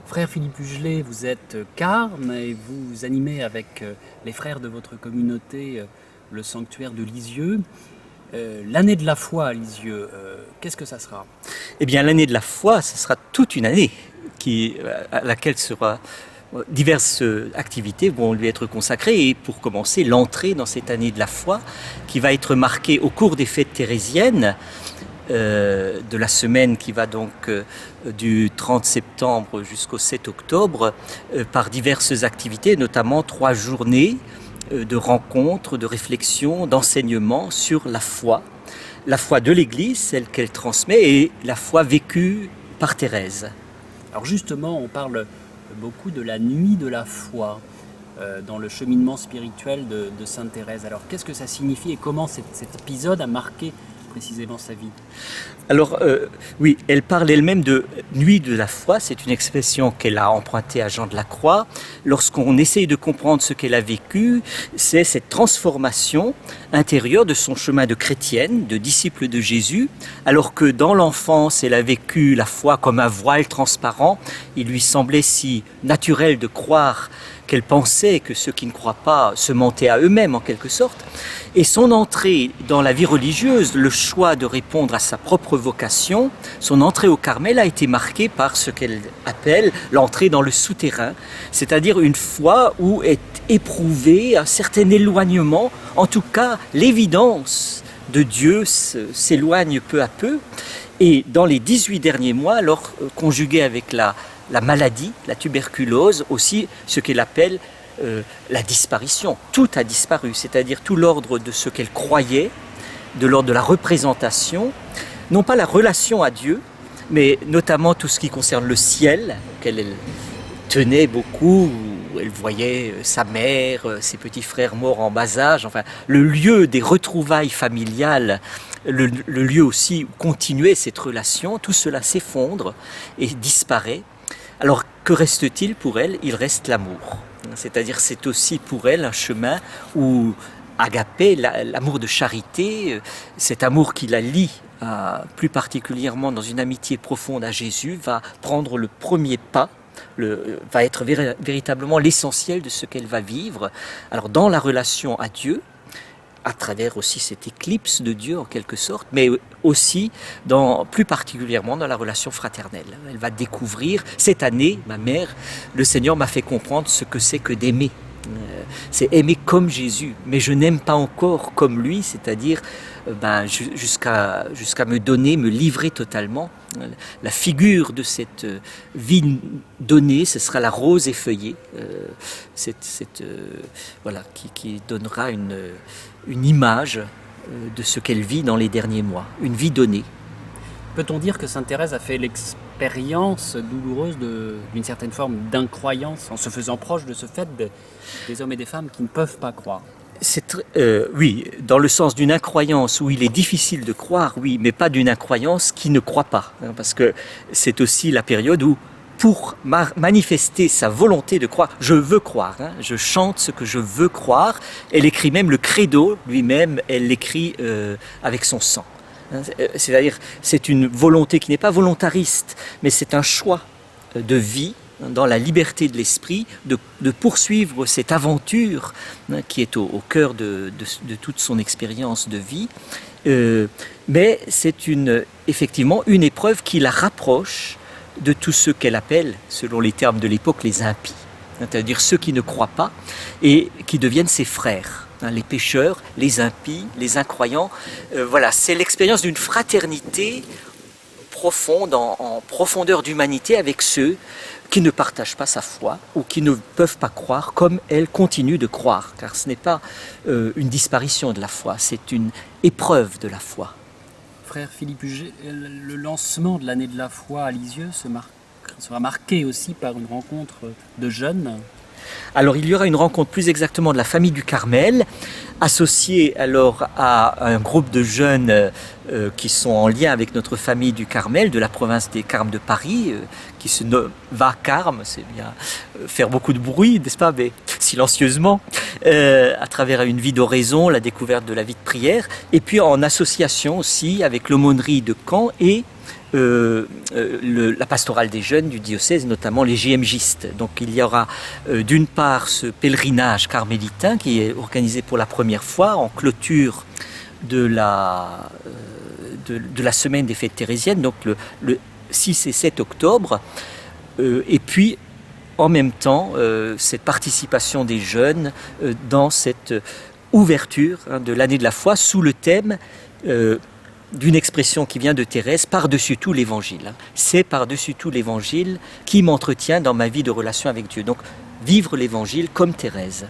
Frère Philippe Hugelet, vous êtes carme et vous animez avec les frères de votre communauté le sanctuaire de Lisieux. L'année de la foi à Lisieux, qu'est-ce que ça sera? Eh bien, l'année de la foi, ce sera toute une année à laquelle diverses activités vont lui être consacrées. Et pour commencer, l'entrée dans cette année de la foi qui va être marquée au cours des fêtes thérésiennes, de la semaine qui va donc du 30 septembre jusqu'au 7 octobre, par diverses activités, notamment 3 journées de rencontres, de réflexions, d'enseignements sur la foi de l'Église, celle qu'elle transmet, et la foi vécue par Thérèse. Alors justement, on parle beaucoup de la nuit de la foi dans le cheminement spirituel de Sainte Thérèse. Alors qu'est-ce que ça signifie et comment cet épisode a marqué précisément sa vie? Alors oui, elle parle elle-même de nuit de la foi, c'est une expression qu'elle a empruntée à Jean de la Croix. Lorsqu'on essaye de comprendre ce qu'elle a vécu, c'est cette transformation intérieure de son chemin de chrétienne, de disciple de Jésus, alors que dans l'enfance, elle a vécu la foi comme un voile transparent. Il lui semblait si naturel de croire qu'elle pensait que ceux qui ne croient pas se mentaient à eux-mêmes en quelque sorte. Et son entrée dans la vie religieuse, le choix de répondre à sa propre vocation, son entrée au Carmel a été marquée par ce qu'elle appelle l'entrée dans le souterrain, c'est-à-dire une foi où est éprouvé un certain éloignement, en tout cas l'évidence de Dieu s'éloigne peu à peu. Et dans les 18 derniers mois, alors conjugué avec la maladie, la tuberculose, aussi ce qu'elle appelle la disparition. Tout a disparu, c'est-à-dire tout l'ordre de ce qu'elle croyait, de l'ordre de la représentation, non pas la relation à Dieu, mais notamment tout ce qui concerne le ciel, auquel elle tenait beaucoup, où elle voyait sa mère, ses petits frères morts en bas âge, enfin le lieu des retrouvailles familiales, le lieu aussi où continuait cette relation, tout cela s'effondre et disparaît. Alors que reste-t-il pour elle? Il reste l'amour. C'est-à-dire c'est aussi pour elle un chemin où agapé, l'amour de charité, cet amour qui la lie plus particulièrement dans une amitié profonde à Jésus, va prendre le premier pas, va être véritablement l'essentiel de ce qu'elle va vivre. Alors dans la relation à Dieu, à travers aussi cette éclipse de Dieu en quelque sorte, mais aussi plus particulièrement dans la relation fraternelle. Elle va découvrir, cette année, ma mère, le Seigneur m'a fait comprendre ce que c'est que d'aimer. C'est aimer comme Jésus, mais je n'aime pas encore comme lui, c'est-à-dire jusqu'à me donner, me livrer totalement. La figure de cette vie donnée, ce sera la rose effeuillée, voilà, qui donnera une image de ce qu'elle vit dans les derniers mois, une vie donnée. Peut-on dire que Sainte Thérèse a fait l'expérience douloureuse d'une certaine forme d'incroyance en se faisant proche de ce fait des hommes et des femmes qui ne peuvent pas croire? Oui, dans le sens d'une incroyance où il est difficile de croire, oui, mais pas d'une incroyance qui ne croit pas, hein, parce que c'est aussi la période où, pour manifester sa volonté de croire, je veux croire, hein, je chante ce que je veux croire. Elle écrit même le credo lui-même, elle l'écrit avec son sang. C'est-à-dire, c'est une volonté qui n'est pas volontariste, mais c'est un choix de vie dans la liberté de l'esprit, de poursuivre cette aventure qui est au cœur de toute son expérience de vie. Mais c'est effectivement une épreuve qui la rapproche de tous ceux qu'elle appelle, selon les termes de l'époque, les impies, c'est-à-dire ceux qui ne croient pas et qui deviennent ses frères. Les pécheurs, les impies, les incroyants, voilà, c'est l'expérience d'une fraternité profonde, en profondeur d'humanité avec ceux qui ne partagent pas sa foi ou qui ne peuvent pas croire comme elle continue de croire, car ce n'est pas une disparition de la foi, c'est une épreuve de la foi. Frère Philippe Hugelet, le lancement de l'année de la foi à Lisieux sera marqué aussi par une rencontre de jeunes. Alors il y aura une rencontre plus exactement de la famille du Carmel, associée alors à un groupe de jeunes qui sont en lien avec notre famille du Carmel, de la province des Carmes de Paris, qui se nomme Va-Carme, c'est bien faire beaucoup de bruit, n'est-ce pas, mais silencieusement, à travers une vie d'oraison, la découverte de la vie de prière, et puis en association aussi avec l'aumônerie de Caen et la pastorale des jeunes du diocèse, notamment les JMJistes. Donc il y aura d'une part ce pèlerinage carmélitain qui est organisé pour la première fois en clôture de la semaine des fêtes thérésiennes, donc le 6 et 7 octobre, et puis en même temps cette participation des jeunes dans cette ouverture de l'année de la foi sous le thème d'une expression qui vient de Thérèse, par-dessus tout l'évangile. C'est par-dessus tout l'évangile qui m'entretient dans ma vie de relation avec Dieu. Donc vivre l'évangile comme Thérèse.